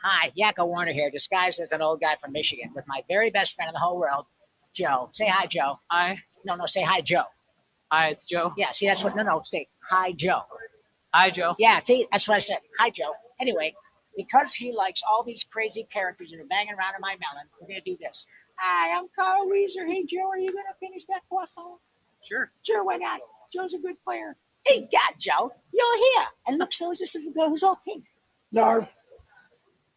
Hi, Yakko Warner here, disguised as an old guy from Michigan with my very best friend in the whole world, Joe. Say hi, Joe. Hi. No, say hi, Joe. Hi, it's Joe. Yeah, see, that's what, no, say hi, Joe. Hi, Joe. Yeah, see, that's what I said. Hi, Joe. Anyway, because he likes all these crazy characters that are banging around in my melon, we're going to do this. Hi, I'm Carl Weezer. Hey, Joe, are you going to finish that croissant? Sure. Sure, why not? Joe's a good player. Hey, God, Joe, you're here. And look, so is this little girl who's all pink. Narf.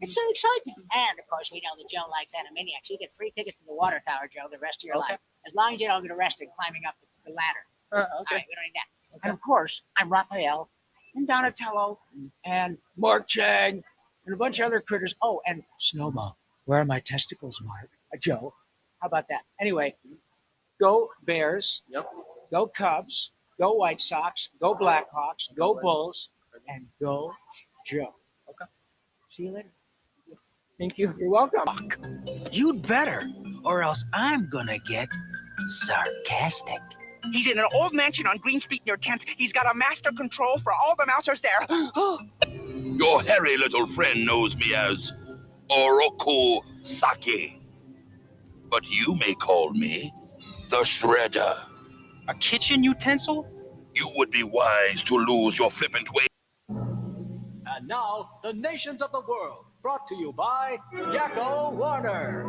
It's so exciting. And, of course, we know that Joe likes Animaniacs. You get free tickets to the water tower, Joe, the rest of your life. As long as you don't get arrested climbing up the ladder. Okay. All right, we don't need that. Okay. And, of course, I'm Raphael and Donatello and Mark Chang and a bunch of other critters. Oh, and Snowball. Where are my testicles, Mark? Joe. How about that? Anyway, go Bears. Yep. Go Cubs. Go White Sox. Go Blackhawks. Go Bulls. And go Joe. Okay. See you later. Thank you. You're welcome. You'd better, or else I'm gonna get sarcastic. He's in an old mansion on Green Street near 10th. He's got a master control for all the mousers there. Your hairy little friend knows me as Oroku Saki. But you may call me the Shredder. A kitchen utensil? You would be wise to lose your flippant way. And now, the nations of the world, brought to you by Yakko Warner.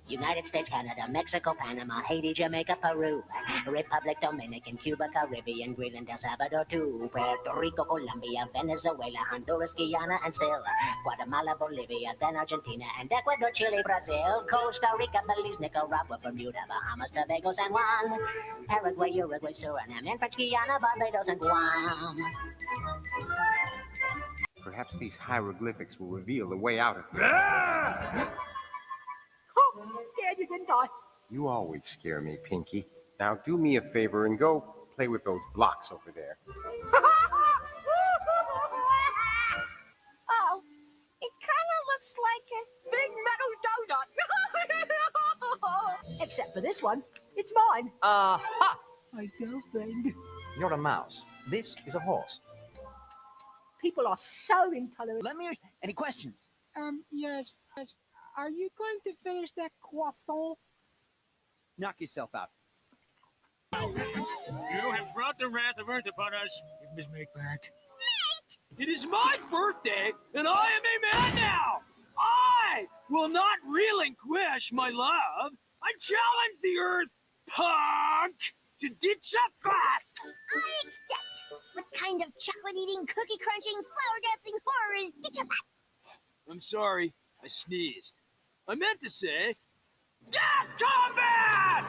United States, Canada, Mexico, Panama, Haiti, Jamaica, Peru, Republic, Dominican, Cuba, Caribbean, Greenland, El Salvador, too, Puerto Rico, Colombia, Venezuela, Honduras, Guyana, and still Guatemala, Bolivia, then Argentina, and Ecuador, Chile, Brazil, Costa Rica, Belize, Nicaragua, Bermuda, Bahamas, Tobago, San Juan, Paraguay, Uruguay, Suriname, and French Guiana, Barbados, and Guam. Perhaps these hieroglyphics will reveal the way out of here. Scared you didn't I? You always scare me, Pinky. Now do me a favor and go play with those blocks over there. Oh, it kind of looks like a big metal donut. Except for this one, it's mine. Aha! My girlfriend. You're a mouse. This is a horse. People are so intolerant. Let me ask, any questions? Yes. Are you going to finish that croissant? Knock yourself out. You have brought the wrath of Earth upon us. Give Miss Make back. It is my birthday, and I am a man now. I will not relinquish my love. I challenge the Earth, punk, to ditch a fat. I accept. What kind of chocolate-eating, cookie-crunching, flower-dancing horror is ditch a fat? I'm sorry, I sneezed. I meant to say, Death Combat!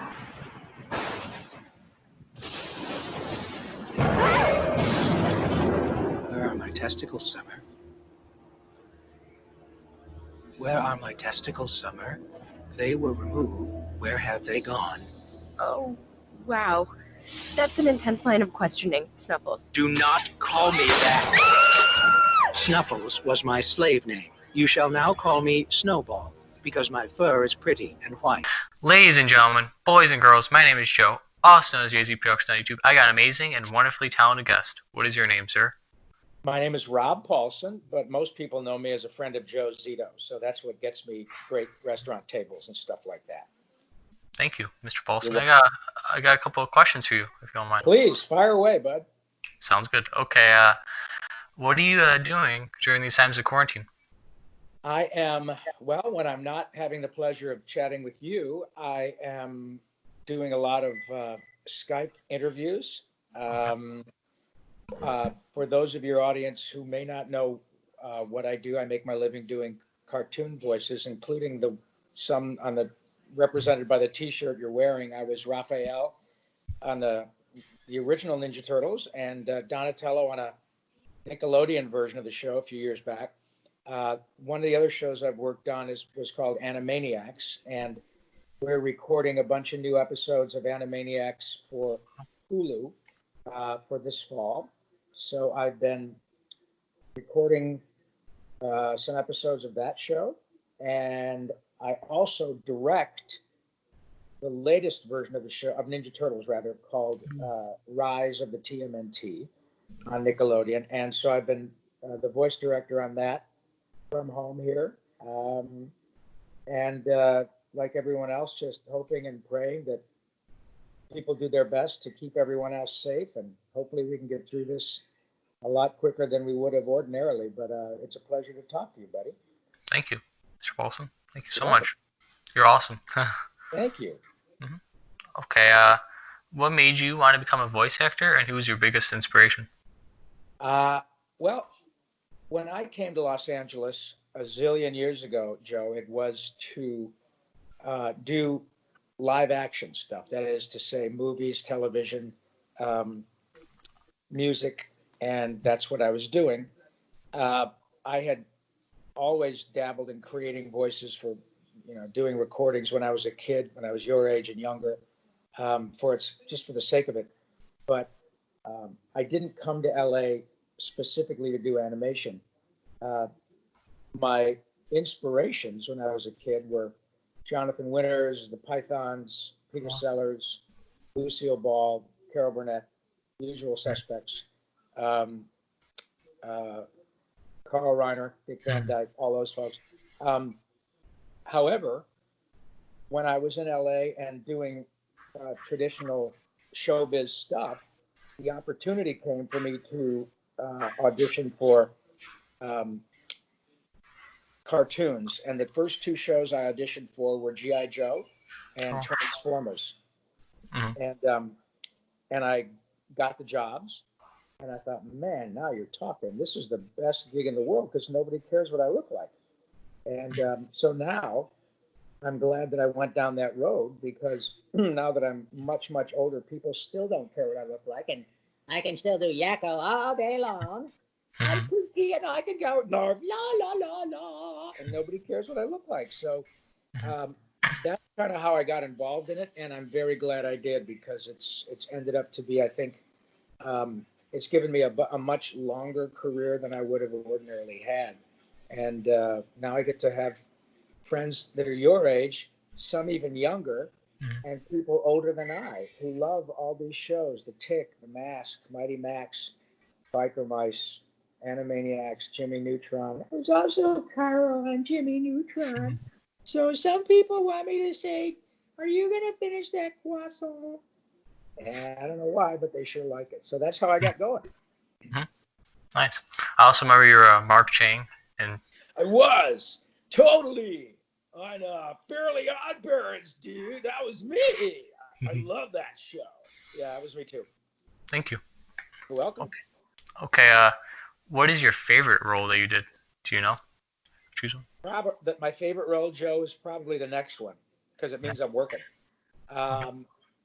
Where are my testicles, Summer? Where are my testicles, Summer? They were removed. Where have they gone? Oh, wow. That's an intense line of questioning, Snuffles. Do not call me that. Snuffles was my slave name. You shall now call me Snowball, because my fur is pretty and white. Ladies and gentlemen, boys and girls, my name is Joe, also known as JZ Productions on YouTube. I got an amazing and wonderfully talented guest. What is your name, sir? My name is Rob Paulson, but most people know me as a friend of Joe Zito, so that's what gets me great restaurant tables and stuff like that. Thank you, Mr. Paulson. I got a couple of questions for you, if you don't mind. Please, fire away, bud. Sounds good. Okay, what are you doing during these times of quarantine? I am, well, when I'm not having the pleasure of chatting with you, I am doing a lot of Skype interviews. For those of your audience who may not know what I do, I make my living doing cartoon voices, including some on the represented by the T-shirt you're wearing. I was Raphael on the original Ninja Turtles and Donatello on a Nickelodeon version of the show a few years back. One of the other shows I've worked on was called Animaniacs, and we're recording a bunch of new episodes of Animaniacs for Hulu for this fall. So I've been recording some episodes of that show, and I also direct the latest version of the show, of Ninja Turtles rather, called Rise of the TMNT. on Nickelodeon, and so I've been the voice director on that from home here, and like everyone else, just hoping and praying that people do their best to keep everyone else safe, and hopefully we can get through this a lot quicker than we would have ordinarily. But it's a pleasure to talk to you, buddy. Thank you, Mr. Paulson. Thank you so much. You're awesome. Thank you. Okay, what made you want to become a voice actor, and who was your biggest inspiration? Well, when I came to Los Angeles a zillion years ago, Joe, it was to do live action stuff. That is to say, movies, television, music, and that's what I was doing. I had always dabbled in creating voices for, doing recordings when I was a kid, when I was your age and younger, for the sake of it. But I didn't come to LA specifically to do animation. My inspirations when I was a kid were Jonathan Winters, the Pythons, Peter Sellers, Lucille Ball, Carol Burnett, the usual suspects, Carl Reiner, Dick Van Dyke, all those folks. However, when I was in LA and doing traditional showbiz stuff, the opportunity came for me to audition for cartoons. And the first two shows I auditioned for were G.I. Joe and Transformers. And I got the jobs. And I thought, man, now you're talking. This is the best gig in the world because nobody cares what I look like. And so now I'm glad that I went down that road because now that I'm much, much older, people still don't care what I look like. And I can still do Yakko all day long. And Pinky and I can go, Narv, la, la, la, la. And nobody cares what I look like. So that's kind of how I got involved in it. And I'm very glad I did because it's ended up to be, I think, it's given me a much longer career than I would have ordinarily had. And now I get to have friends that are your age, some even younger, and people older than I who love all these shows, The Tick, The Mask, Mighty Max, Biker Mice, Animaniacs, Jimmy Neutron. There's also Carol and Jimmy Neutron. So some people want me to say, are you going to finish that croissant? And I don't know why, but they sure like it. So that's how I got going. Nice. I also remember you're Mark Chang. And I was totally on Fairly Odd Parents, dude. That was me. I love that show. Yeah, that was me too. Thank you. You're welcome. Okay. What is your favorite role that you did? Do you know? Choose one. My favorite role, Joe, is probably the next one because it means I'm working.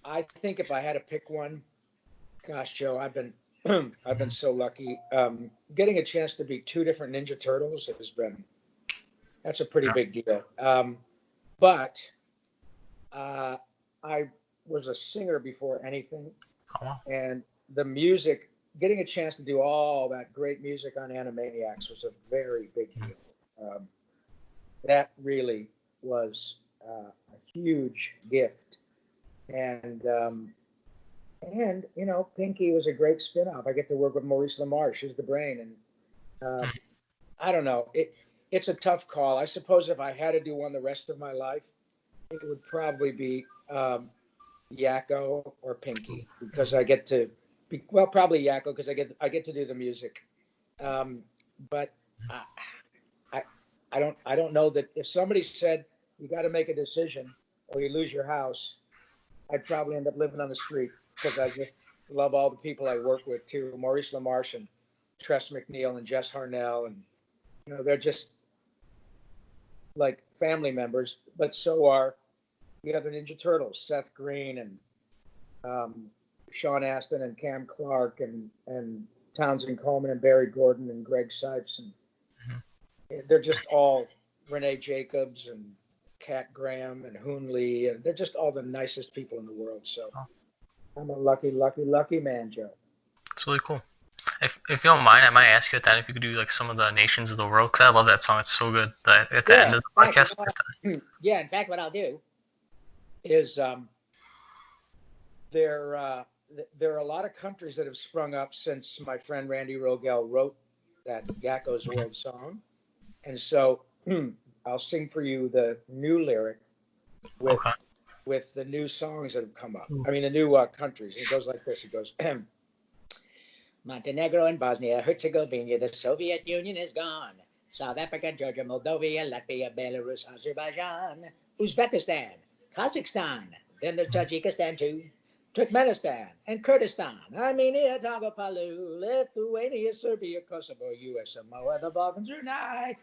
I think if I had to pick one, gosh, Joe, I've been so lucky. Getting a chance to be two different Ninja Turtles that's a pretty big deal. But I was a singer before anything, and the music, getting a chance to do all that great music on Animaniacs was a very big deal. That really was a huge gift. And Pinky was a great spin-off. I get to work with Maurice LaMarche, who's the brain. And I don't know. It's a tough call. I suppose if I had to do one the rest of my life, it would probably be Yakko or Pinky because I get to be, well, probably Yakko because I get to do the music. But I don't know that if somebody said you got to make a decision or you lose your house, I'd probably end up living on the street because I just love all the people I work with too. Maurice LaMarche and Tress MacNeille and Jess Harnell, and they're just like family members. But so are the other Ninja Turtles, Seth Green and Sean Astin and Cam Clark and Townsend Coleman and Barry Gordon and Greg Sipes, and they're just all Renee Jacobs and Kat Graham and Hoon Lee, and they're just all the nicest people in the world. So I'm a lucky, lucky, lucky man, Joe. It's really cool. If you don't mind, I might ask you at that if you could do like some of the Nations of the World, because I love that song. It's so good. At the end of the podcast. Yeah, in fact, what I'll do is they're there are a lot of countries that have sprung up since my friend Randy Rogel wrote that Yakko's World song. And so I'll sing for you the new lyric with the new songs that have come up. I mean, the new countries. It goes like this. It goes, Montenegro and Bosnia, Herzegovina, the Soviet Union is gone. South Africa, Georgia, Moldova, Latvia, Belarus, Azerbaijan, Uzbekistan, Kazakhstan, then there's Tajikistan too, Turkmenistan and Kurdistan, Armenia, Togo, Palau, Lithuania, Serbia, Kosovo, US, Samoa, the Balkans are nigh,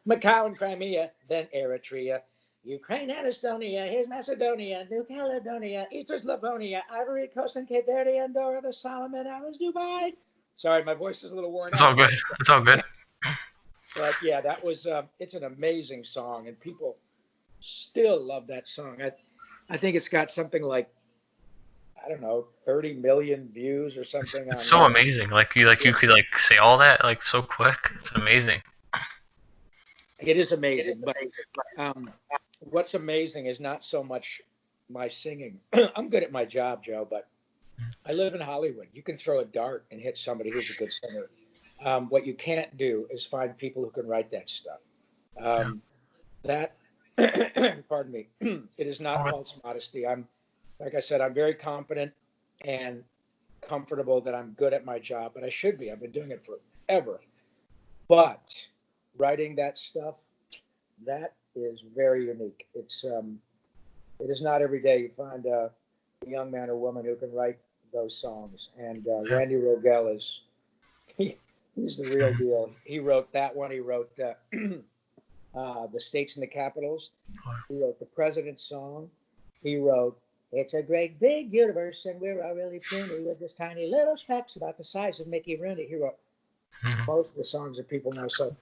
Macau and Crimea, then Eritrea, Ukraine and Estonia, here's Macedonia, New Caledonia, Eastern Slavonia, Ivory Coast and Cape Verde, Andorra, the Solomon Islands, Dubai. Sorry, my voice is a little worn out. It's all good. It's all good. But yeah, that was, it's an amazing song, and people still love that song. I think it's got something like, I don't know, 30 million views or something. It's so amazing. You could say all that like so quick. It's amazing. It is amazing, but what's amazing is not so much my singing. I'm good at my job, Joe, but I live in Hollywood. You can throw a dart and hit somebody who's a good singer. What you can't do is find people who can write that stuff. That, pardon me, it is not false modesty. Like I said, I'm very confident and comfortable that I'm good at my job, but I should be. I've been doing it forever. But writing that stuff, that is very unique. It is not every day you find a young man or woman who can write those songs. And Randy Rogel is, he's the real deal. He wrote that one. He wrote The States and the Capitals. He wrote the President's Song. He wrote It's a Great Big Universe and We're All Really Puny with Just Tiny Little Specks About the Size of Mickey Rooney. He wrote most of the songs that people know. So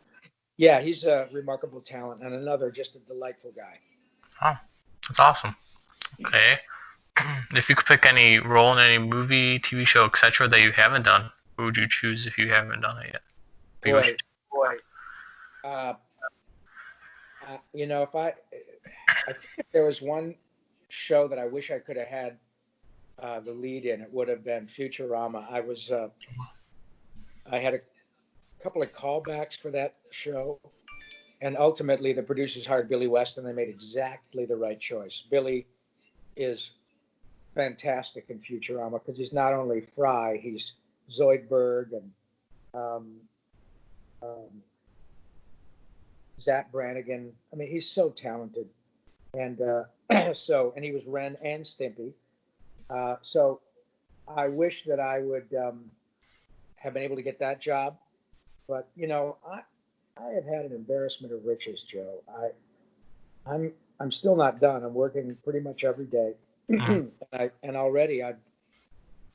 yeah, he's a remarkable talent and another just a delightful guy. Oh, that's awesome. Okay. If you could pick any role in any movie, TV show, etc. that you haven't done, who would you choose if you haven't done it yet? Boy. You know, I think if there was one show that I wish I could have had the lead in, it would have been Futurama. I had a couple of callbacks for that show, and ultimately the producers hired Billy West, and they made exactly the right choice. Billy is fantastic in Futurama because he's not only Fry, he's Zoidberg and Zap Brannigan. I mean, he's so talented, and and he was Ren and Stimpy. So I wish that I would have been able to get that job, but you know, I have had an embarrassment of riches, Joe. I'm still not done. I'm working pretty much every day, and already I've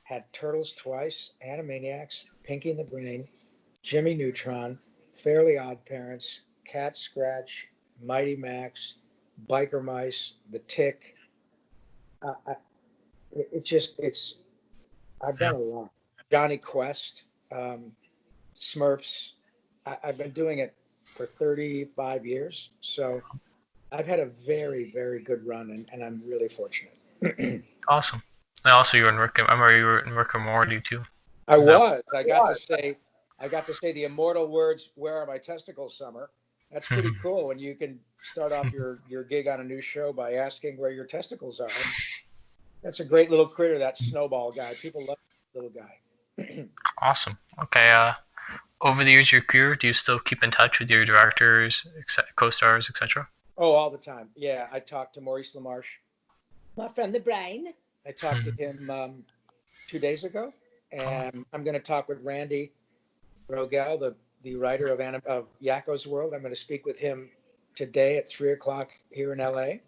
had Turtles twice, Animaniacs, Pinky and the Brain, Jimmy Neutron, Fairly Odd Parents, Cat Scratch, Mighty Max, Biker Mice, The Tick. I've done a lot. Johnny Quest, Smurfs. I've been doing it for 35 years. So I've had a very, very good run, and I'm really fortunate. Awesome. And also, you were in Rick. I remember you were in Rick and Morty too. I got to say the immortal words, "Where are my testicles, Summer?" That's pretty cool when you can start off your gig on a new show by asking where your testicles are. That's a great little critter, that Snowball guy. People love that little guy. Awesome. Okay. Over the years of your career, do you still keep in touch with your directors, co-stars, etc.? Oh, all the time. Yeah, I talked to Maurice LaMarche, my friend the Brain. I talked to him 2 days ago, and I'm going to talk with Randy Rogel, the writer of Yakko's World. I'm going to speak with him today at 3:00 here in LA.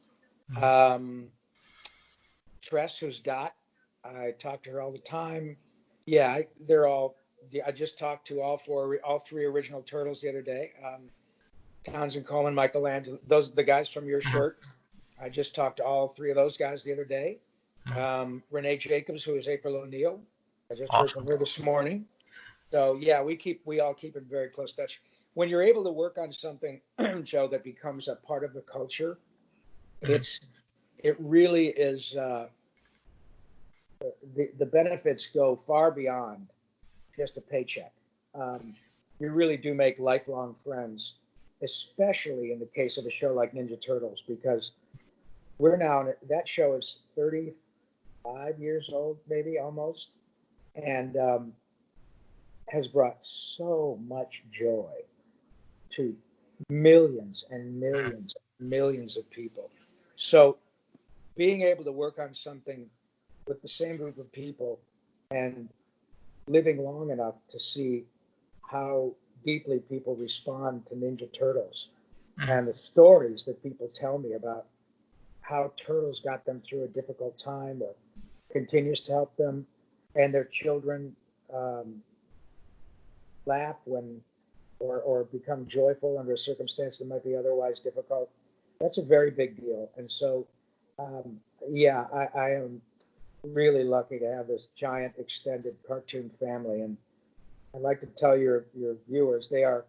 Tress, who's Dot, I talk to her all the time. Yeah, I just talked to all three original Turtles the other day. Townsend Coleman, Michelangelo, the guys from your shirt. I just talked to all three of those guys the other day. Renee Jacobs, who is April O'Neil. I just heard from her this morning. So yeah, we all keep in very close touch. When you're able to work on something, Joe, that becomes a part of the culture, it really is the benefits go far beyond just a paycheck. You really do make lifelong friends, especially in the case of a show like Ninja Turtles, because we're now, that show is 35 years old, maybe almost, and has brought so much joy to millions and millions and millions of people. So being able to work on something with the same group of people and living long enough to see how deeply people respond to Ninja Turtles and the stories that people tell me about how Turtles got them through a difficult time or continues to help them, and their children laugh when or become joyful under a circumstance that might be otherwise difficult. That's a very big deal. And so, I am really lucky to have this giant extended cartoon family. And I'd like to tell your viewers, they are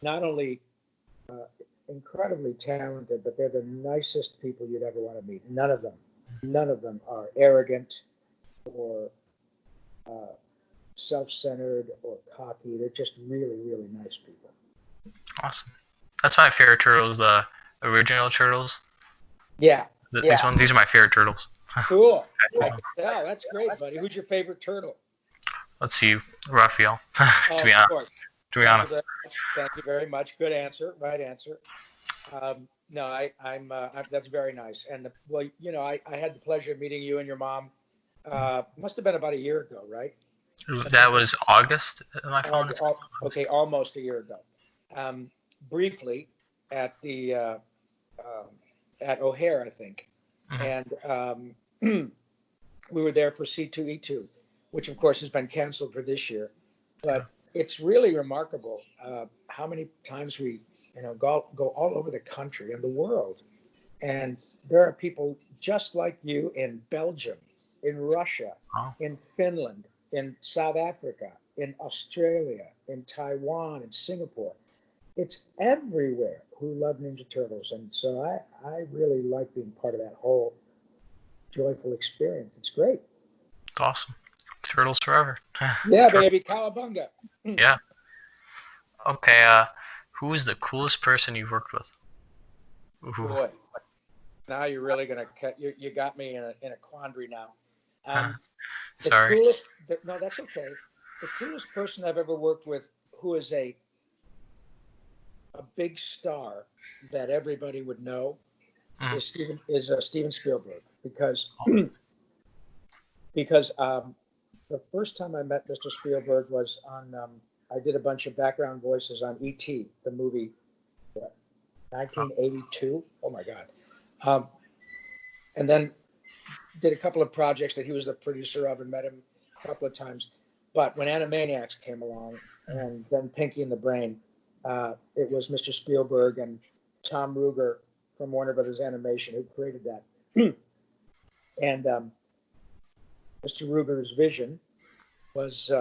not only incredibly talented, but they're the nicest people you'd ever want to meet. None of them are arrogant or self-centered or cocky. They're just really, really nice people. Awesome. That's my favorite turtles, the original turtles. Yeah. These are my favorite turtles. Cool. Yeah, that's great, buddy. Who's your favorite turtle? Let's see, Raphael. To be honest. Thank you very much. Good answer. Right answer. No, I'm that's very nice. And I had the pleasure of meeting you and your mom. Must have been about a year ago, right? That was August. My phone. Okay, almost a year ago. Briefly at the at O'Hare, I think, and we were there for C2E2, which of course has been canceled for this year. But it's really remarkable how many times we, go all over the country and the world, and there are people just like you in Belgium, in Russia, in Finland, in South Africa, in Australia, in Taiwan, in Singapore. It's everywhere who love Ninja Turtles. And so I really like being part of that whole joyful experience. It's great. Awesome. Turtles forever. Yeah, baby. Cowabunga. Yeah. Okay. Who is the coolest person you've worked with? Ooh. Boy, now you're really gonna cut. You got me in a quandary now. Sorry. No, that's okay. The coolest person I've ever worked with, who is a big star that everybody would know, is Steven Spielberg, because the first time I met Mr. Spielberg was on. I did a bunch of background voices on E.T., the movie, 1982. Oh my God! And then did a couple of projects that he was the producer of, and met him a couple of times. But when Animaniacs came along, and then Pinky and the Brain, it was Mr. Spielberg and Tom Ruegger from Warner Brothers Animation who created that. And Mr. Ruegger's vision was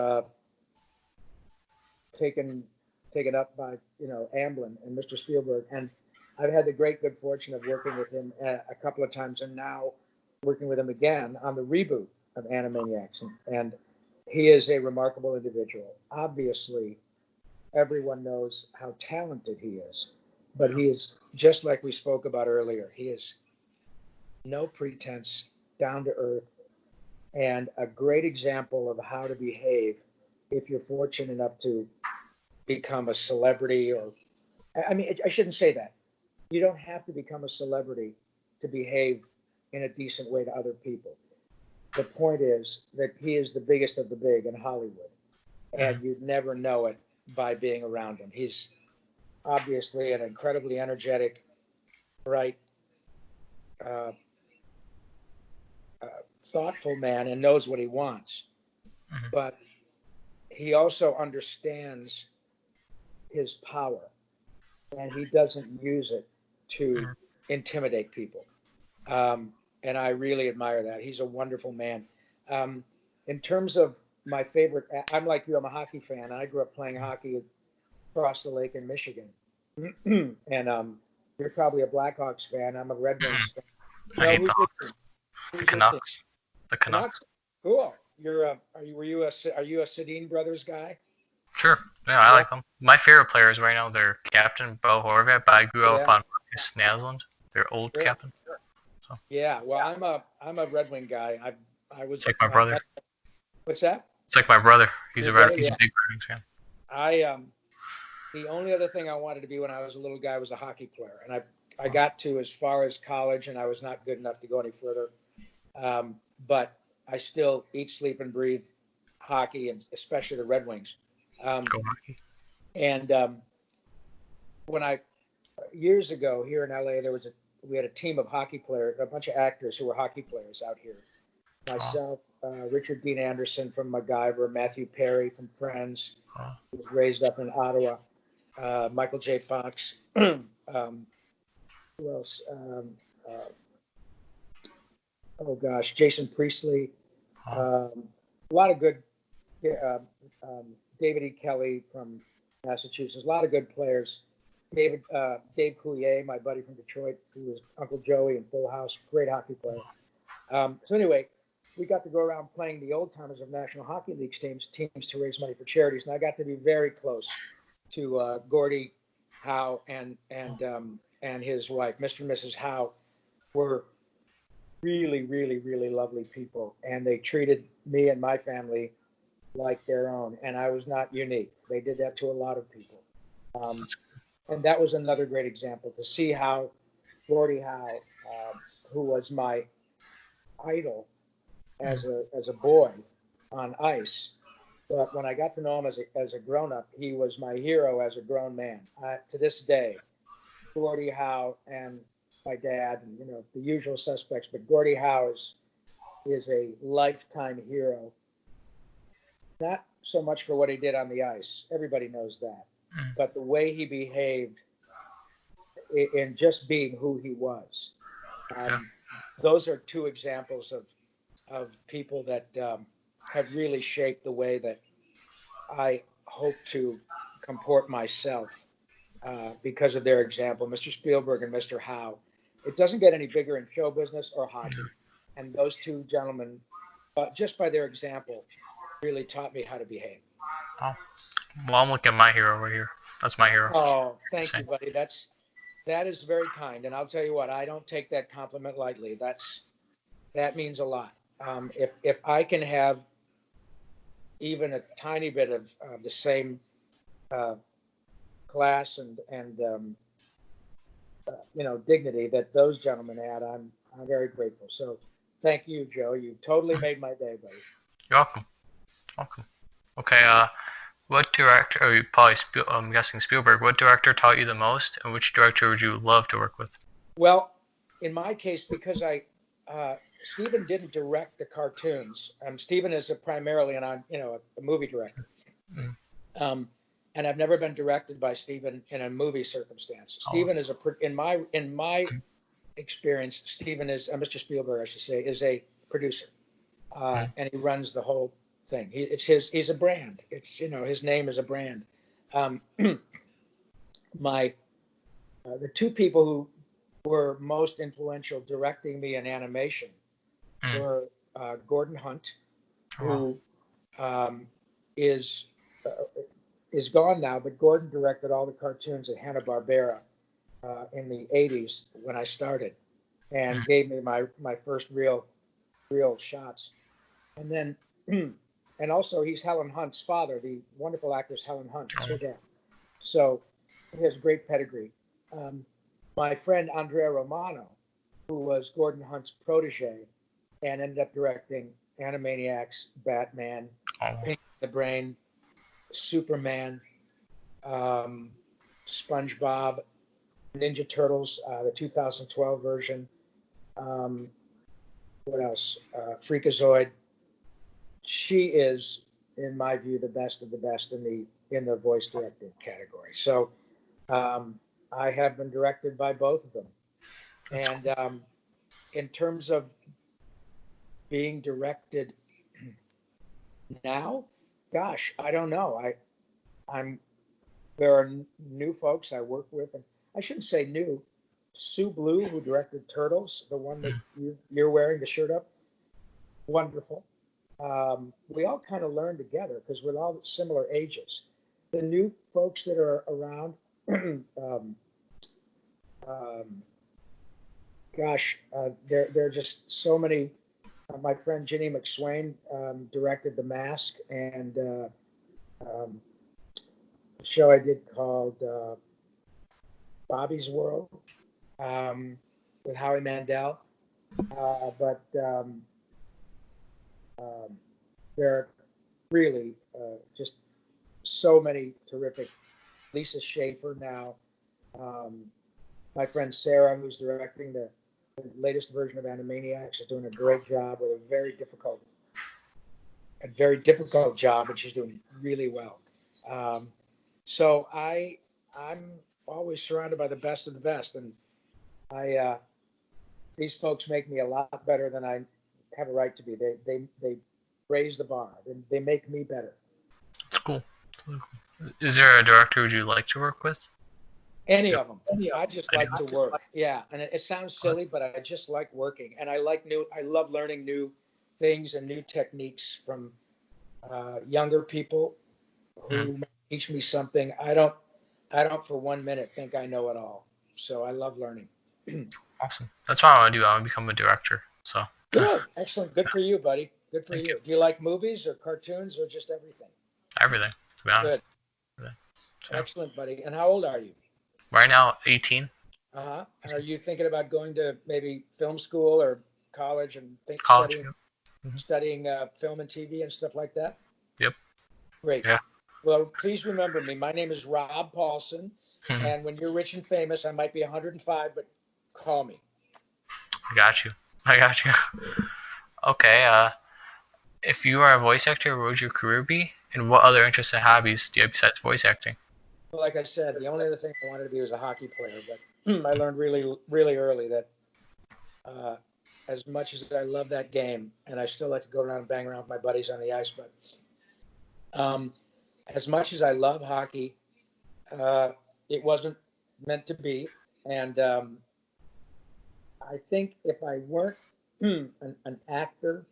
taken up by Amblin and Mr. Spielberg, and I've had the great good fortune of working with him a couple of times, and now working with him again on the reboot of Animaniacs, and he is a remarkable individual. Obviously, everyone knows how talented he is, but he is, just like we spoke about earlier, he is no pretense, down to earth, and a great example of how to behave if you're fortunate enough to become a celebrity. Or, I mean, I shouldn't say that. You don't have to become a celebrity to behave in a decent way to other people. The point is that he is the biggest of the big in Hollywood, and you'd never know it by being around him. He's obviously an incredibly energetic, bright, thoughtful man, and knows what he wants. But he also understands his power, and he doesn't use it to intimidate people. And I really admire that. He's a wonderful man. In terms of my favorite, I'm like you, I'm a hockey fan. I grew up playing hockey across the lake in Michigan. And you're probably a Blackhawks fan. I'm a Red Wings fan. I hate the Canucks. the Canucks. Cool. Were you a Sedin brothers guy? Sure. Yeah, I like them. My favorite players right now, they're Captain Bo Horvat, but I grew up on Marcus Naslund, their old captain. So. Yeah, well, I'm a Red Wing guy. I was. It's like my brother. What's that? It's like my brother. He's Your a brother, he's a big Red Wings fan. The only other thing I wanted to be when I was a little guy was a hockey player, and I got to as far as college, and I was not good enough to go any further. But I still eat, sleep, and breathe hockey, and especially the Red Wings. Go hockey. And when years ago here in LA, we had a team of hockey players, a bunch of actors who were hockey players out here. Myself, Richard Dean Anderson from MacGyver, Matthew Perry from Friends, who was raised up in Ottawa, Michael J. Fox. Who else? Oh gosh, Jason Priestley. A lot of good. David E. Kelly from Massachusetts. A lot of good players. Dave Coulier, my buddy from Detroit, who was Uncle Joey in Full House, great hockey player. So anyway, we got to go around playing the old timers of National Hockey League teams to raise money for charities, and I got to be very close to Gordie Howe and his wife, Mr. and Mrs. Howe, were really, really, really lovely people, and they treated me and my family like their own, and I was not unique. They did that to a lot of people, and that was another great example to see how Gordie Howe, who was my idol as a boy on ice, but when I got to know him as a grown-up, he was my hero as a grown man. To this day, Gordie Howe and my dad, and the usual suspects, but Gordie Howe is a lifetime hero. Not so much for what he did on the ice, everybody knows that, but the way he behaved in just being who he was. Those are two examples of people that have really shaped the way that I hope to comport myself because of their example, Mr. Spielberg and Mr. Howe. It doesn't get any bigger in show business or hockey. And those two gentlemen, just by their example, really taught me how to behave. Oh, well, I'm looking at my hero right here. That's my hero. Oh, thank you, buddy. That is very kind. And I'll tell you what, I don't take that compliment lightly. That means a lot. If I can have even a tiny bit of the same class and dignity that those gentlemen had, I'm very grateful. So thank you, Joe. You totally made my day, buddy. You're welcome. Okay, what director, I'm guessing Spielberg, what director taught you the most, and which director would you love to work with? Well, in my case, because Steven didn't direct the cartoons. Steven is primarily a movie director. And I've never been directed by Steven in a movie circumstance. Steven is in my experience, Steven is Mr. Spielberg, I should say, is a producer, and he runs the whole thing. He's a brand. His name is a brand. The two people who were most influential directing me in animation were Gordon Hunt, who is gone now, but Gordon directed all the cartoons at Hanna-Barbera in the 80s when I started, and gave me my first real shots. And then and also he's Helen Hunt's father, the wonderful actress Helen Hunt. So he has great pedigree. My friend Andrea Romano, who was Gordon Hunt's protege and ended up directing Animaniacs, Batman, Pinky the Brain, Superman, SpongeBob, Ninja Turtles, the 2012 version. What else? Freakazoid. She is, in my view, the best of the best in the voice directed category. So I have been directed by both of them. And in terms of being directed now, gosh, I don't know. There are new folks I work with, and I shouldn't say new. Sue Blue, who directed Turtles, the one that you're wearing the shirt up, wonderful. We all kind of learn together because we're all similar ages. The new folks that are around, there are just so many. My friend Ginny McSwain directed The Mask and a show I did called Bobby's World with Howie Mandel. But there are really just so many terrific. Lisa Schaefer now. My friend Sarah, who's directing the latest version of Animaniacs, is doing a great job with a very difficult job, and she's doing really well. So I'm always surrounded by the best of the best, and these folks make me a lot better than I have a right to be. They raise the bar. They make me better. That's cool. Is there a director would you like to work with? Any of them. I just like to work. Yeah, and it sounds silly, but I just like working, and I love learning new things and new techniques from younger people who teach me something. I don't for 1 minute think I know it all. So I love learning. Awesome. That's what I want to do. I want to become a director. So good. Excellent. Good for you, buddy. Good for you. Do you like movies or cartoons or just everything? Everything, to be honest. Good. Excellent, buddy. And how old are you? Right now, 18. Uh-huh. And are you thinking about going to maybe film school or college and studying film and TV and stuff like that? Yep. Great. Yeah. Well, please remember me. My name is Rob Paulson. And when you're rich and famous, I might be 105, but call me. I got you. Okay. If you are a voice actor, what would your career be? And what other interests and hobbies do you have besides voice acting? Well, like I said, the only other thing I wanted to be was a hockey player, but I learned really, really early that as much as I love that game, and I still like to go around and bang around with my buddies on the ice, but as much as I love hockey, it wasn't meant to be. And I think if I weren't an actor,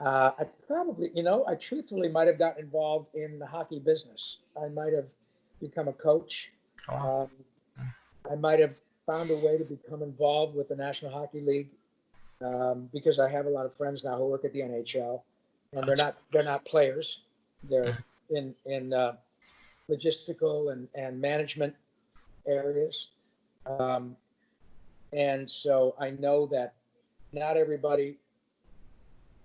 I probably, I truthfully might have gotten involved in the hockey business. I might have become a coach. I might have found a way to become involved with the National Hockey League because I have a lot of friends now who work at the NHL, and they're not players. They're in logistical and management areas. And so I know that not everybody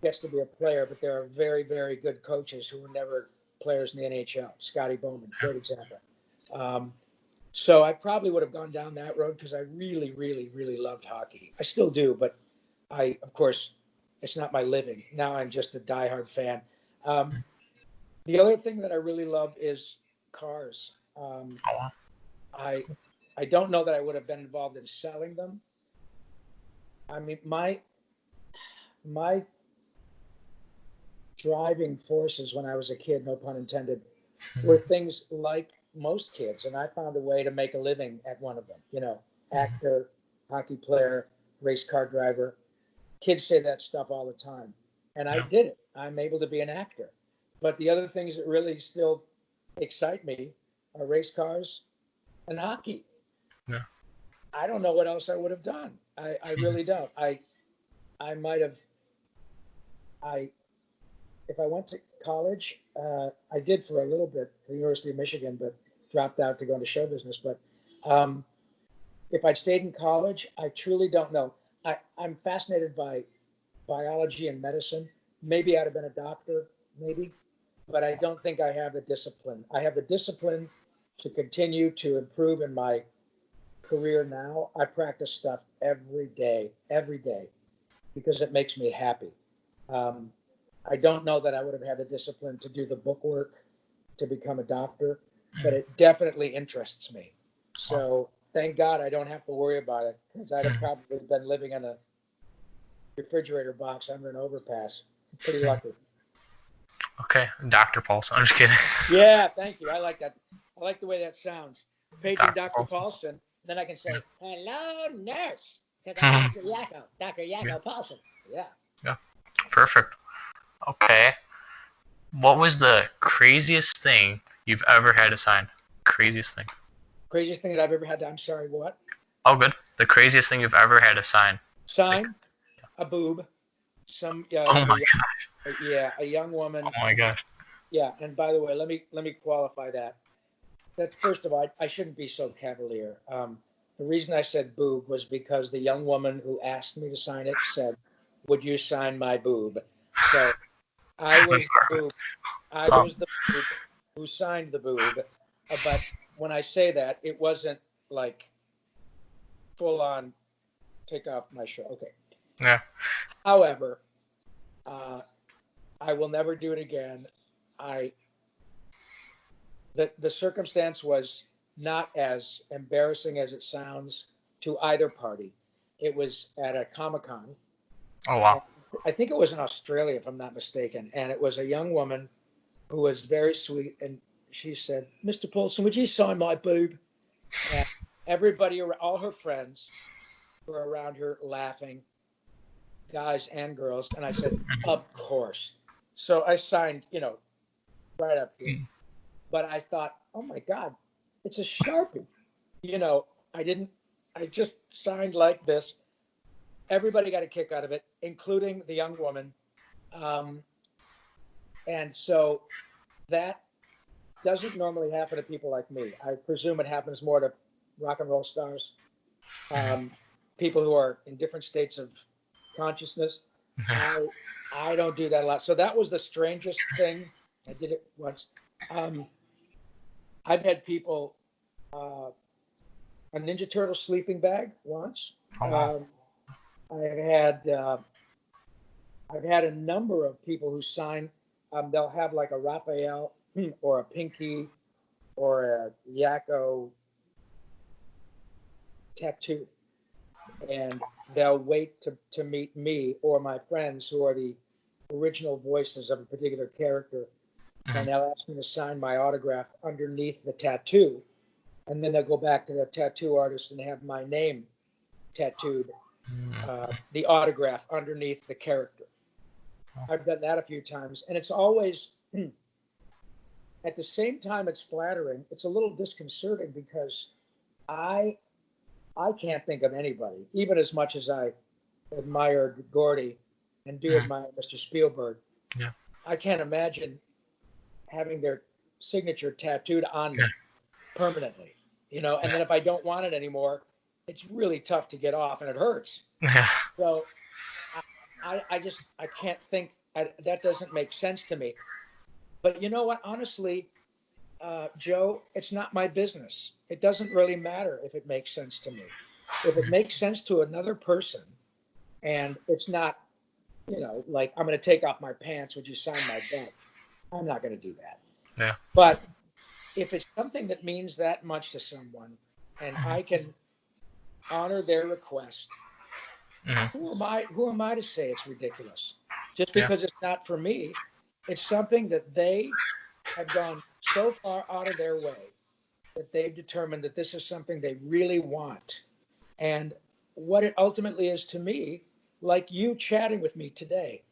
gets to be a player, but there are very, very good coaches who were never players in the NHL. Scotty Bowman, great example. So I probably would have gone down that road because I really, really, really loved hockey. I still do, but of course, it's not my living. Now I'm just a diehard fan. The other thing that I really love is cars. I don't know that I would have been involved in selling them. I mean, my driving forces when I was a kid, no pun intended, were things like most kids. And I found a way to make a living at one of them, actor, hockey player, race car driver. Kids say that stuff all the time. And I did it. I'm able to be an actor. But the other things that really still excite me are race cars and hockey. Yeah. I don't know what else I would have done. I really don't. I might have, if I went to college, I did for a little bit at the University of Michigan, but dropped out to go into show business. But if I'd stayed in college, I truly don't know. I'm fascinated by biology and medicine. Maybe I'd have been a doctor, maybe, but I don't think I have the discipline. I have the discipline to continue to improve in my career now. I practice stuff every day, because it makes me happy. I don't know that I would have had the discipline to do the book work to become a doctor, but it definitely interests me. So thank God I don't have to worry about it, because I'd have probably been living in a refrigerator box under an overpass. I'm pretty lucky. Okay, Dr. Paulson. I'm just kidding. Yeah, thank you. I like that. I like the way that sounds. Paging Dr. Paulson. Then I can say, hello, nurse. Dr. Yakko Paulson. Yeah. Perfect. Okay. What was the craziest thing you've ever had to sign? Craziest thing. Craziest thing that I've ever had to, I'm sorry, what? Oh, good. The craziest thing you've ever had to sign. Sign a boob. Oh my gosh. Yeah, a young woman. Oh my gosh. Yeah, and by the way, let me qualify that. That's first of all, I shouldn't be so cavalier. The reason I said boob was because the young woman who asked me to sign it said, "Would you sign my boob?" So I was the boob. I was the boob who signed the boob. But when I say that, it wasn't like full on take off my shirt. Okay. Yeah. However, I will never do it again. The circumstance was not as embarrassing as it sounds to either party. It was at a Comic-Con. Oh, wow. I think it was in Australia, if I'm not mistaken. And it was a young woman who was very sweet. And she said, "Mr. Paulson, would you sign my boob?" And everybody, all her friends were around her laughing, guys and girls. And I said, "Of course." So I signed, right up here. But I thought, oh my God, it's a Sharpie. I just signed like this. Everybody got a kick out of it, including the young woman. And so that doesn't normally happen to people like me. I presume it happens more to rock and roll stars, people who are in different states of consciousness. I don't do that a lot. So that was the strangest thing. I did it once. I've had people, a Ninja Turtle sleeping bag once. I've had a number of people who sign. They'll have like a Raphael or a Pinky or a Yakko tattoo, and they'll wait to meet me or my friends who are the original voices of a particular character, and they'll ask me to sign my autograph underneath the tattoo, and then they'll go back to the tattoo artist and have my name tattooed, the autograph underneath the character. I've done that a few times, and it's always, at the same time it's flattering, it's a little disconcerting because I can't think of anybody, even as much as I admire Gordy and do admire Mr. Spielberg. Yeah. I can't imagine having their signature tattooed on me permanently, and then if I don't want it anymore, it's really tough to get off and it hurts. Yeah. So I can't think, that doesn't make sense to me. But you know what? Honestly, Joe, it's not my business. It doesn't really matter if it makes sense to me. If it makes sense to another person and it's not, like I'm going to take off my pants, would you sign my butt? I'm not going to do that. Yeah. But if it's something that means that much to someone and I can honor their request, who am I to say it's ridiculous? Just because it's not for me, it's something that they have gone so far out of their way that they've determined that this is something they really want. And what it ultimately is to me, like you chatting with me today,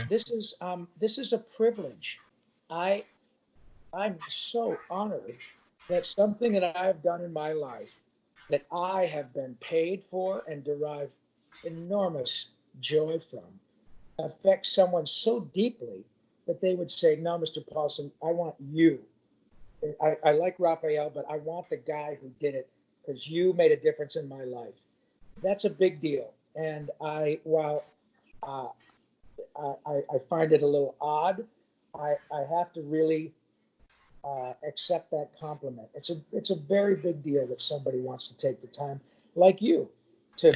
this is a privilege. I'm so honored that something that I have done in my life that I have been paid for and derived enormous joy from affects someone so deeply that they would say, "No, Mr. Paulson, I want you. I like Raphael, but I want the guy who did it because you made a difference in my life." That's a big deal. And while I find it a little odd, I have to really accept that compliment. It's a very big deal that somebody wants to take the time, like you, to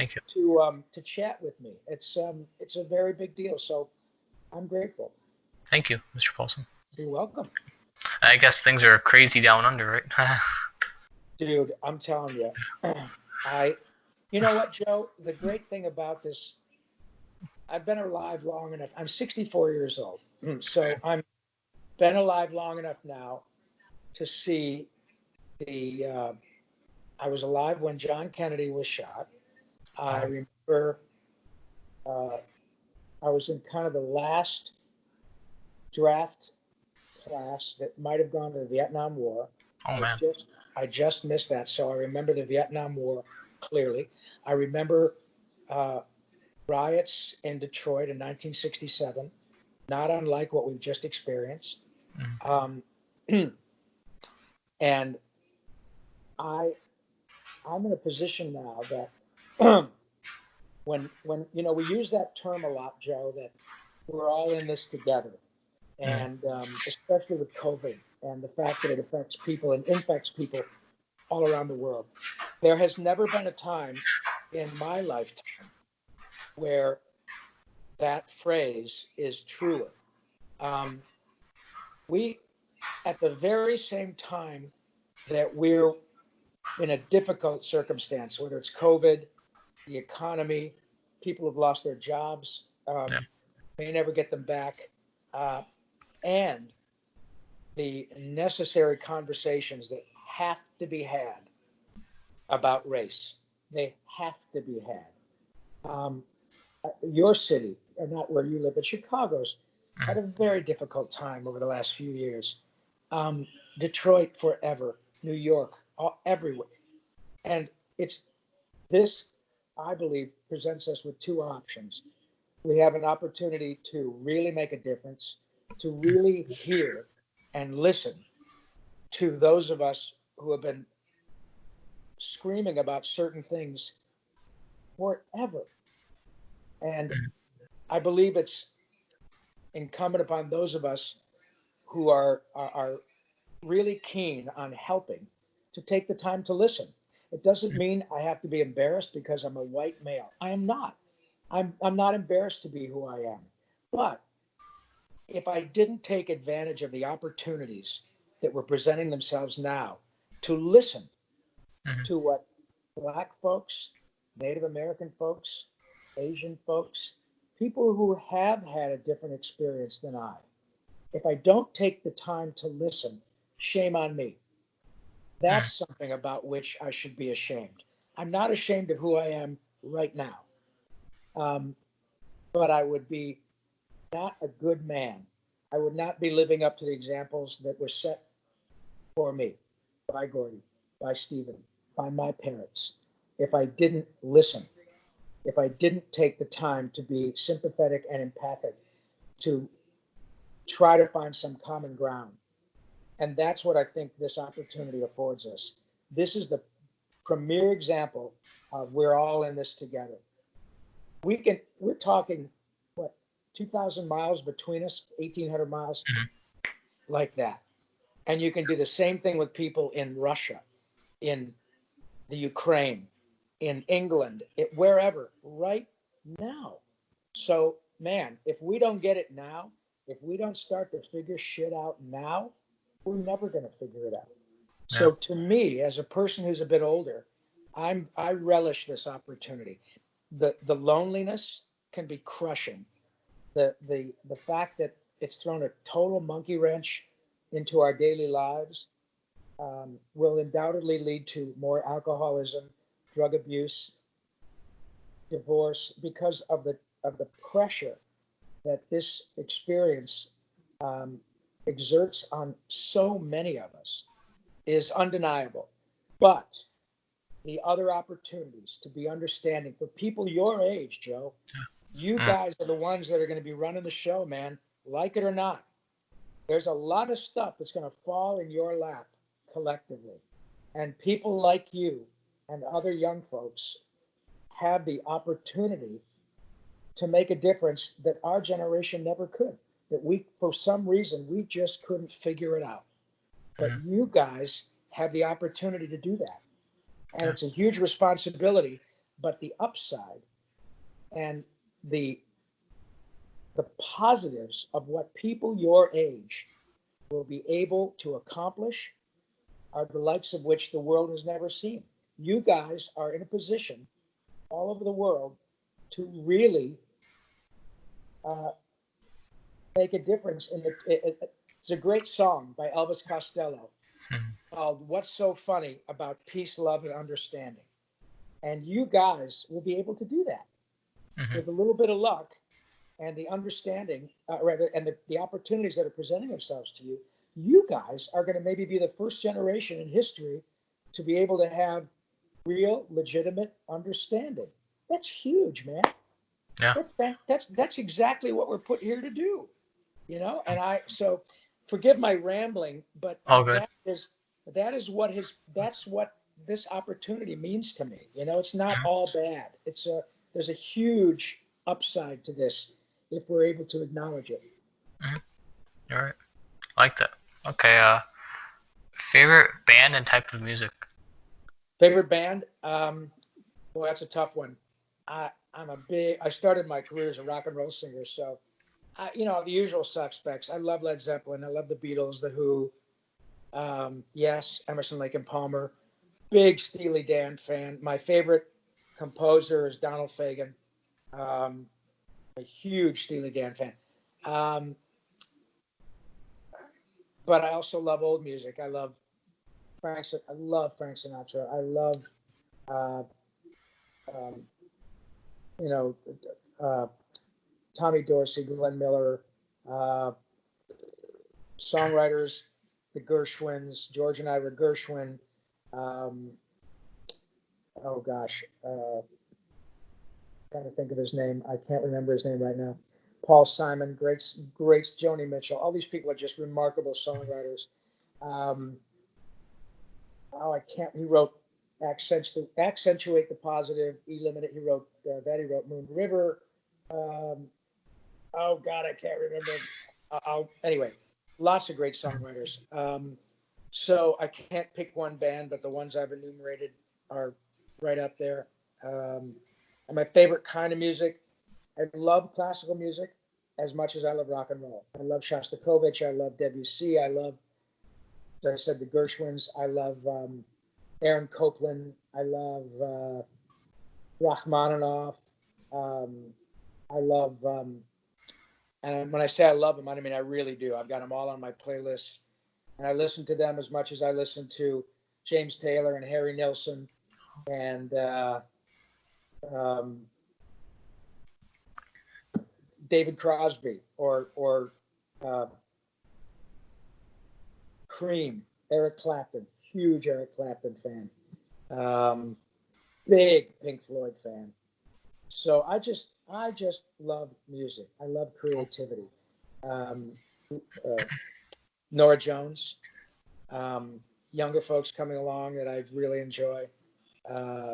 chat with me. It's a very big deal. So I'm grateful. Thank you, Mr. Paulson. You're welcome. I guess things are crazy down under, right? Dude, I'm telling you, you know what, Joe? The great thing about this, I've been alive long enough. I'm 64 years old. So I'm been alive long enough now to see I was alive when John Kennedy was shot. I remember I was in kind of the last draft class that might have gone to the Vietnam War. Oh, man. I just missed that, so I remember the Vietnam War clearly. I remember riots in Detroit in 1967, not unlike what we've just experienced. And I'm in a position now that when you know, we use that term a lot, Joe, that we're all in this together, and especially with COVID and the fact that it affects people and infects people all around the world. There has never been a time in my lifetime where that phrase is truer. We, at the very same time that we're in a difficult circumstance, whether it's COVID, the economy, people have lost their jobs, may never get them back, and the necessary conversations that have to be had about race. They have to be had. Your city, or not where you live, but Chicago's had a very difficult time over the last few years. Detroit forever, New York, everywhere. And it's this, I believe, presents us with two options. We have an opportunity to really make a difference, to really hear and listen to those of us who have been screaming about certain things forever. And I believe it's incumbent upon those of us who are really keen on helping to take the time to listen. It doesn't mean I have to be embarrassed because I'm a white male. I am not. I'm not embarrassed to be who I am. But if I didn't take advantage of the opportunities that were presenting themselves now to listen to what Black folks, Native American folks, Asian folks, people who have had a different experience than I, if I don't take the time to listen, shame on me. That's something about which I should be ashamed. I'm not ashamed of who I am right now. But I would be not a good man. I would not be living up to the examples that were set for me by Gordy, by Stephen, by my parents, if I didn't listen, if I didn't take the time to be sympathetic and empathic, to try to find some common ground. And that's what I think this opportunity affords us. This is the premier example of we're all in this together. We're talking, what, 2,000 miles between us, 1,800 miles, like that. And you can do the same thing with people in Russia, in the Ukraine, in England, wherever, right now. So, man, if we don't get it now, if we don't start to figure shit out now, we're never going to figure it out. Yeah. So to me, as a person who's a bit older, I relish this opportunity. The loneliness can be crushing. The fact that it's thrown a total monkey wrench into our daily lives will undoubtedly lead to more alcoholism, drug abuse, divorce, because of the pressure that this experience exerts on so many of us is undeniable. But the other opportunities to be understanding for people your age, Joe, you guys are the ones that are going to be running the show, man, like it or not. There's a lot of stuff that's going to fall in your lap collectively. And people like you and other young folks have the opportunity to make a difference that our generation never could. That we, for some reason, we just couldn't figure it out. But you guys have the opportunity to do that. And it's a huge responsibility, but the upside and the positives of what people your age will be able to accomplish are the likes of which the world has never seen. You guys are in a position all over the world to really make a difference. It's a great song by Elvis Costello called "What's So Funny About Peace, Love, and Understanding." And you guys will be able to do that with a little bit of luck and the understanding, and the opportunities that are presenting themselves to you, you guys are going to maybe be the first generation in history to be able to have real, legitimate understanding. That's huge, man. Yeah. That's exactly what we're put here to do, And so forgive my rambling, but All good. that's what this opportunity means to me. It's not all bad. There's a huge upside to this if we're able to acknowledge it. All right. I like that. Okay. Favorite band and type of music? Favorite band? Well, that's a tough one. I started my career as a rock and roll singer, so the usual suspects. I love Led Zeppelin. I love the Beatles, the Who. Yes, Emerson, Lake and Palmer. Big Steely Dan fan. My favorite composer is Donald Fagen. A huge Steely Dan fan. But I also love old music. I love Frank Sinatra. I love, Tommy Dorsey, Glenn Miller, songwriters, the Gershwins, George and Ira Gershwin. Trying to think of his name. I can't remember his name right now. Paul Simon, greats, Joni Mitchell. All these people are just remarkable songwriters. He wrote Accentuate the Positive, Eliminate. He wrote Moon River. I can't remember. Anyway, lots of great songwriters. So I can't pick one band, but the ones I've enumerated are right up there. And my favorite kind of music, I love classical music as much as I love rock and roll. I love Shostakovich. I love Debussy. I love, as I said, the Gershwins. I love Aaron Copland. I love Rachmaninoff. I love, and when I say I love them, I mean I really do. I've got them all on my playlist, and I listen to them as much as I listen to James Taylor and Harry Nilsson, and David Crosby or Cream, Eric Clapton, huge Eric Clapton fan, big Pink Floyd fan. So I just love music. I love creativity. Nora Jones, younger folks coming along that I really enjoy.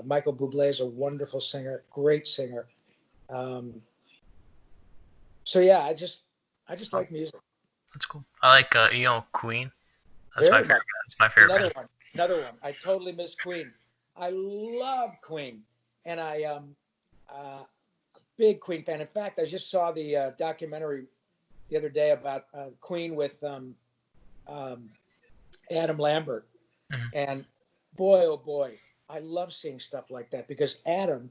Michael Bublé is a wonderful singer, great singer. So yeah, I just like music. That's cool. I like Queen. That's my favorite. That's my favorite. Another one. I totally miss Queen. I love Queen, and I big Queen fan. In fact, I just saw the documentary the other day about Queen with Adam Lambert, and boy, oh boy, I love seeing stuff like that because Adam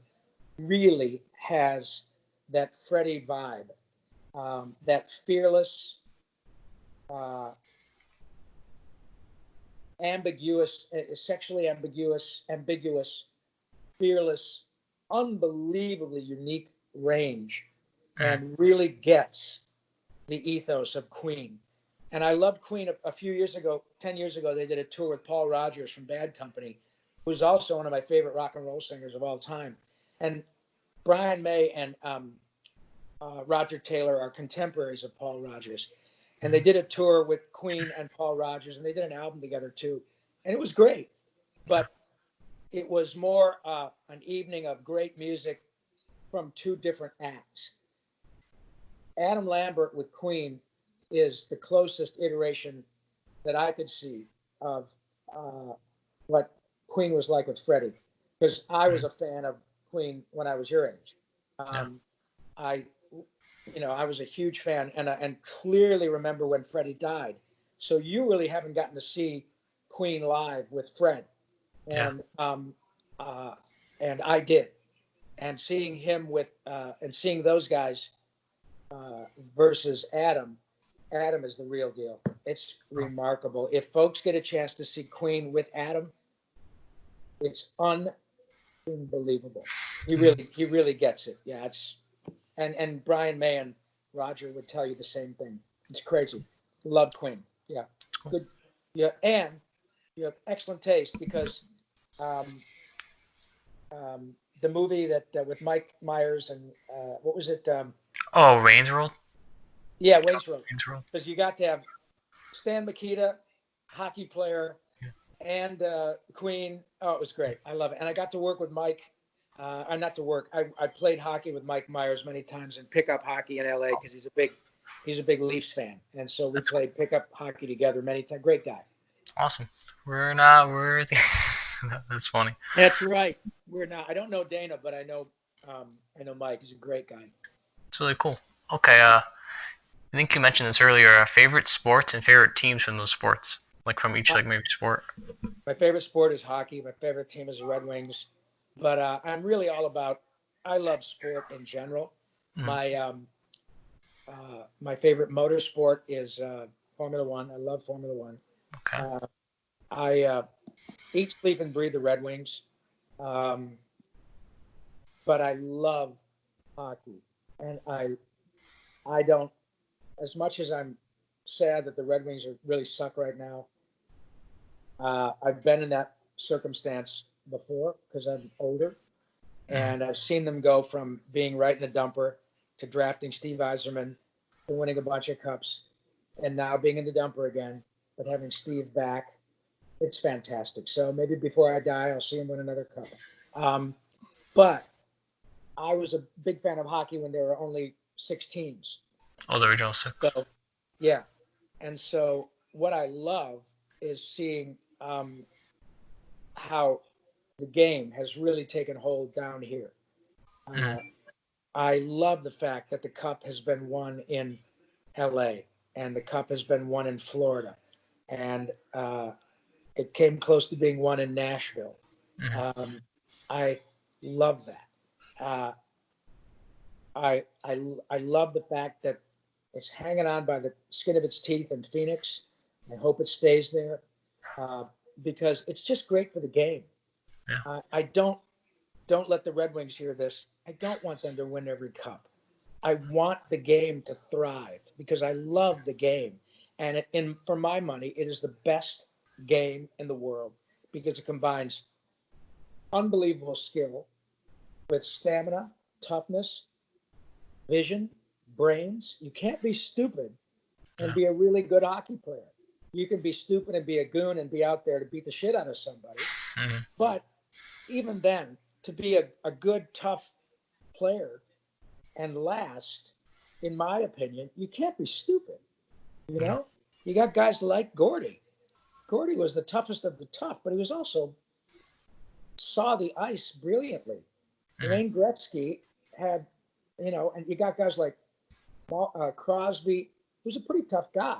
really has that Freddie vibe, that fearless, ambiguous, sexually ambiguous, fearless, unbelievably unique range, and really gets the ethos of Queen. And I loved Queen a few years ago, 10 years ago, they did a tour with Paul Rodgers from Bad Company, who's also one of my favorite rock and roll singers of all time. And Brian May and Roger Taylor are contemporaries of Paul Rodgers. And they did a tour with Queen and Paul Rodgers, and they did an album together too. And it was great, but it was more an evening of great music from two different acts. Adam Lambert with Queen is the closest iteration that I could see of what Queen was like with Freddie, because I was a fan of Queen when I was your age. I was a huge fan, and clearly remember when Freddie died. So you really haven't gotten to see Queen live with Fred, and I did, and seeing him with and seeing those guys versus Adam. Adam is the real deal. It's remarkable. If folks get a chance to see Queen with Adam, it's unbelievable. He really gets it. Yeah, it's and Brian May Roger would tell you the same thing. It's crazy. Love Queen. Yeah. Good. Yeah. And you have excellent taste because the movie that with Mike Myers and what was it? Oh, Wayne's World? Yeah, Wayne's World. Wayne's World. Because you got to have Stan Mikita, hockey player, and Queen. Oh, it was great. I love it. And I got to work with Mike. Not to work. I played hockey with Mike Myers many times and pickup hockey in LA because he's a big Leafs fan. And so we played pickup hockey together many times. Great guy. Awesome. We're not worthy. That's funny. That's right. We're not. I don't know Dana, but I know Mike. He's a great guy. It's really cool. Okay. I think you mentioned this earlier. Favorite sports and favorite teams from those sports, like from each maybe sport. My favorite sport is hockey. My favorite team is the Red Wings. But I'm really all about. I love sport in general. My favorite motorsport is Formula One. I love Formula One. Okay. I eat, sleep, and breathe the Red Wings. But I love hockey, and I don't. As much as I'm sad that the Red Wings really suck right now, I've been in that circumstance before because I'm older, and I've seen them go from being right in the dumper to drafting Steve Yzerman to winning a bunch of cups, and now being in the dumper again, but having Steve back. It's fantastic. So maybe before I die, I'll see him win another cup. But I was a big fan of hockey when there were only 6 teams. Oh, the original 6. So, yeah. And so what I love is seeing how the game has really taken hold down here. I love the fact that the cup has been won in LA and the cup has been won in Florida. And it came close to being won in Nashville. I love that. I love the fact that it's hanging on by the skin of its teeth in Phoenix. I hope it stays there because it's just great for the game. Yeah. I don't let the Red Wings hear this. I don't want them to win every cup. I want the game to thrive because I love the game. And for my money, it is the best game in the world because it combines unbelievable skill with stamina, toughness, vision, brains. You can't be stupid and be a really good hockey player. You can be stupid and be a goon and be out there to beat the shit out of somebody. But even then, to be a good, tough player and last, in my opinion, you can't be stupid. You know, you got guys like Gordy. Gordy was the toughest of the tough, but he was also saw the ice brilliantly. Wayne Gretzky had, and you got guys like Crosby, who's a pretty tough guy,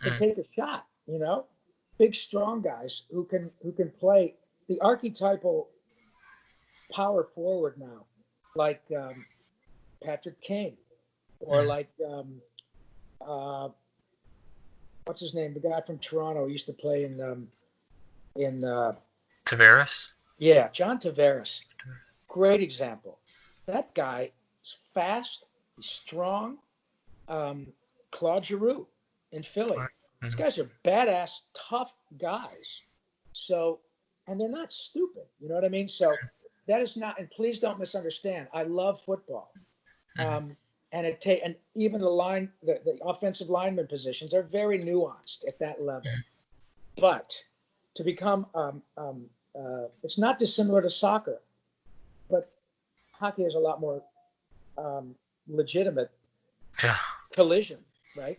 can take a shot. Big, strong guys who can play the archetypal power forward now, like Patrick Kane, or like what's his name? The guy from Toronto used to play in Tavares? Yeah, John Tavares. Great example. That guy is fast. He's strong. Claude Giroux in Philly. These guys are badass, tough guys. So, and they're not stupid. You know what I mean? So that is not, and please don't misunderstand. I love football. And even the offensive lineman positions are very nuanced at that level. But to become, it's not dissimilar to soccer, but hockey is a lot more legitimate collision, right?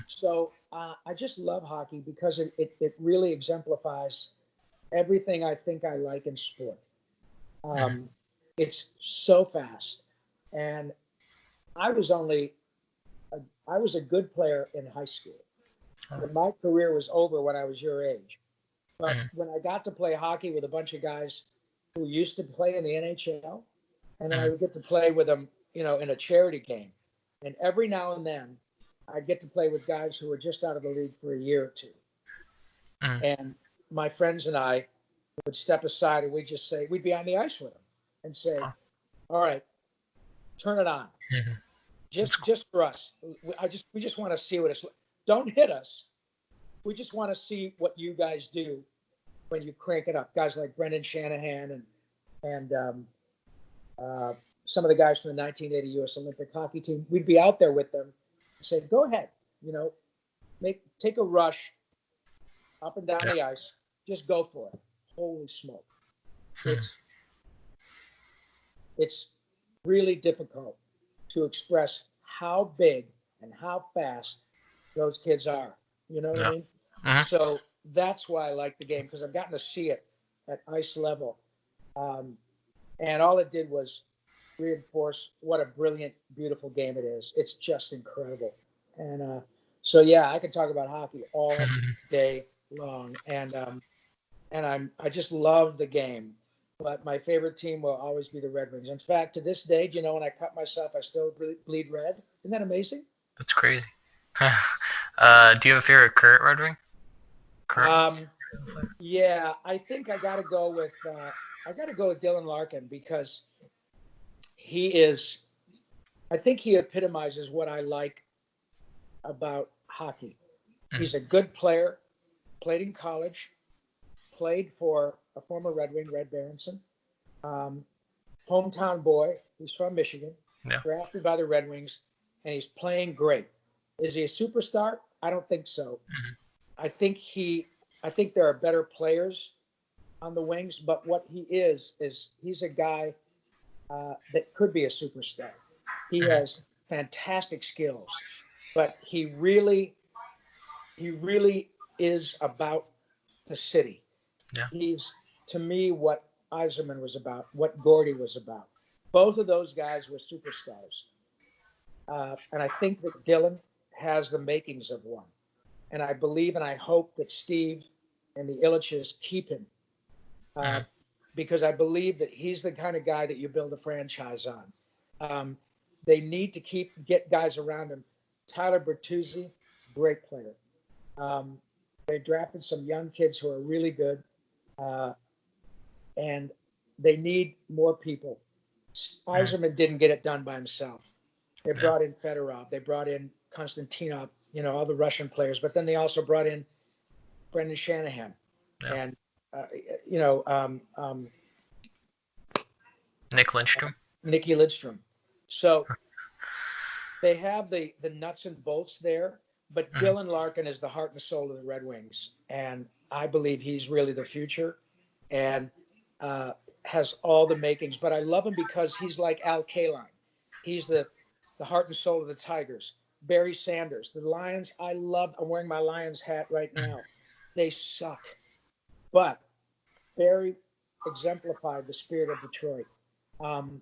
So I just love hockey because it really exemplifies everything I think I like in sport. It's so fast, and I was a good player in high school. And my career was over when I was your age. But when I got to play hockey with a bunch of guys who used to play in the NHL, and then I would get to play with them, in a charity game. And every now and then, I'd get to play with guys who were just out of the league for a year or two. And my friends and I would step aside and we'd be on the ice with them and say, all right, turn it on. Just for us. We just want to see what it's like. Don't hit us. We just want to see what you guys do when you crank it up. Guys like Brendan Shanahan and some of the guys from the 1980 U.S. Olympic hockey team. We'd be out there with them and say, "Go ahead, take a rush up and down the ice. Just go for it." Holy smoke! It's really difficult to express how big and how fast those kids are. You know what I mean? So that's why I like the game, because I've gotten to see it at ice level. And all it did was reinforce what a brilliant, beautiful game it is. It's just incredible. And so, yeah, I could talk about hockey all day long. And I just love the game. But my favorite team will always be the Red Wings. In fact, to this day, when I cut myself, I still bleed red. Isn't that amazing? That's crazy. Do you have a favorite current Red Wing? Yeah, I think I got to go with Dylan Larkin, because I think he epitomizes what I like about hockey. He's a good player, played in college, played for a former Red Wing, Red Berenson, hometown boy. He's from Michigan, drafted by the Red Wings, and he's playing great. Is he a superstar? I don't think so. I think there are better players on the Wings, but what he is he's a guy that could be a superstar. He has fantastic skills, but he really is about the city. Yeah. He's, to me, what Yzerman was about, what Gordy was about. Both of those guys were superstars. And I think that Dylan has the makings of one. And I believe and I hope that Steve and the Ilitches keep him. Because I believe that he's the kind of guy that you build a franchise on. They need to get guys around him. Tyler Bertuzzi, great player. They drafted some young kids who are really good. And they need more people. Yzerman didn't get it done by himself. They brought in Fedorov. They brought in Konstantinov, all the Russian players. But then they also brought in Brendan Shanahan. And, Nicky Lidstrom. So they have the nuts and bolts there. But Dylan Larkin is the heart and soul of the Red Wings. And I believe he's really the future and has all the makings. But I love him because he's like Al Kaline. He's the heart and soul of the Tigers. Barry Sanders, the Lions. I'm wearing my Lions hat right now. They suck. But Barry exemplified the spirit of Detroit. I'm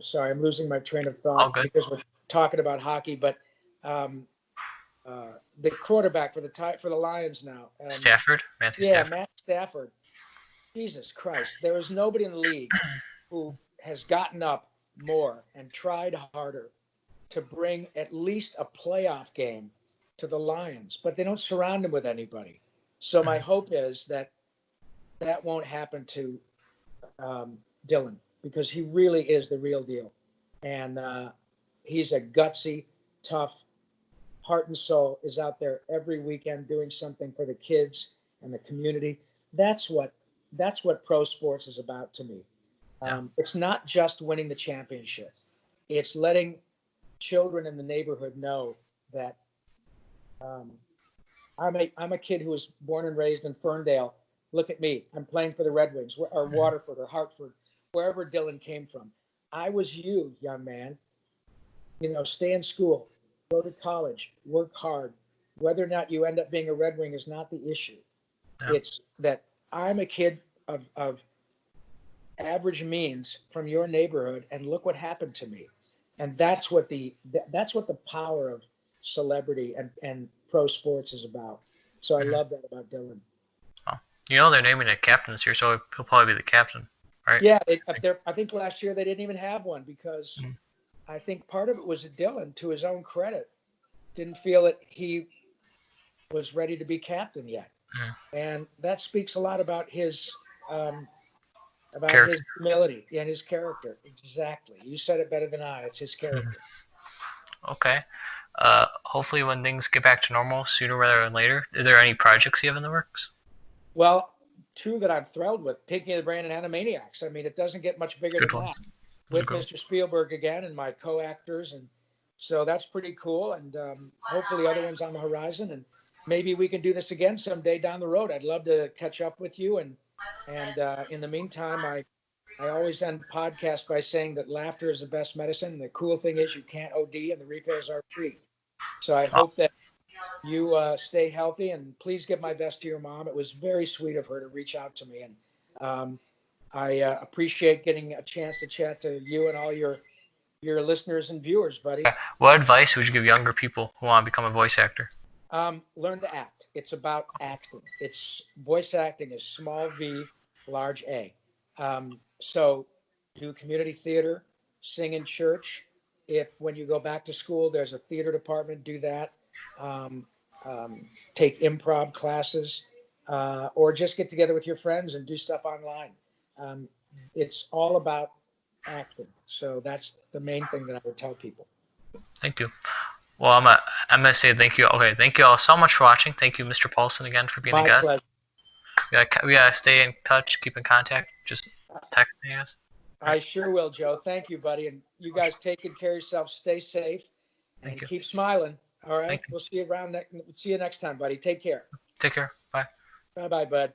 sorry, I'm losing my train of thought because we're talking about hockey. But the quarterback for the Lions now, Stafford, Matthew Stafford. Yeah, Matt Stafford. Jesus Christ, there is nobody in the league who has gotten up more and tried harder to bring at least a playoff game to the Lions, but they don't surround him with anybody. So my hope is that won't happen to Dylan, because he really is the real deal. And he's a gutsy, tough, heart and soul, is out there every weekend doing something for the kids and the community. That's what pro sports is about to me. It's not just winning the championship. It's letting children in the neighborhood know that I'm a kid who was born and raised in Ferndale. Look at me. I'm playing for the Red Wings or Waterford or Hartford, wherever Dylan came from. I was you, young man. Stay in school, go to college, work hard. Whether or not you end up being a Red Wing is not the issue. Yeah. It's that I'm a kid of average means from your neighborhood, and look what happened to me. And that's what the power of celebrity and pro sports is about. So I love that about Dylan. Oh. They're naming a captain this year, so he'll probably be the captain, right? Yeah, I think last year they didn't even have one because I think part of it was Dylan, to his own credit, didn't feel that he was ready to be captain yet. And that speaks a lot about his about Character. his humility and his character. Exactly. You said it better than I. It's his character. Okay. Hopefully when things get back to normal sooner rather than later. Are there any projects you have in the works? Well, two that I'm thrilled with, Pinky and the Brain and Animaniacs. I mean, it doesn't get much bigger Good than ones. that. With Good. Mr. Spielberg again and my co-actors. And so that's pretty cool. And hopefully other ones on the horizon. And maybe we can do this again someday down the road. I'd love to catch up with you. And in the meantime, I always end podcasts by saying that laughter is the best medicine. And the cool thing is you can't OD and the refills are free. So I hope that you stay healthy, and please give my best to your mom. It was very sweet of her to reach out to me. And I appreciate getting a chance to chat to you and all your listeners and viewers, buddy. What advice would you give younger people who want to become a voice actor? Learn to act. It's about acting. Voice acting is small V, large A. So do community theater, sing in church. If when you go back to school, there's a theater department, do that. Take improv classes, or just get together with your friends and do stuff online. It's all about acting. So that's the main thing that I would tell people. Thank you. Well, I'm gonna say thank you. Okay, thank you all so much for watching. Thank you, Mr. Paulson, again for being My a guest. pleasure. We gotta stay in touch, keep in contact. Just texting us. I sure will, Joe. Thank you, buddy. And you guys take good care of yourself. Stay safe and keep smiling. All right. We'll see you next time, buddy. Take care. Take care. Bye. Bye-bye, bud.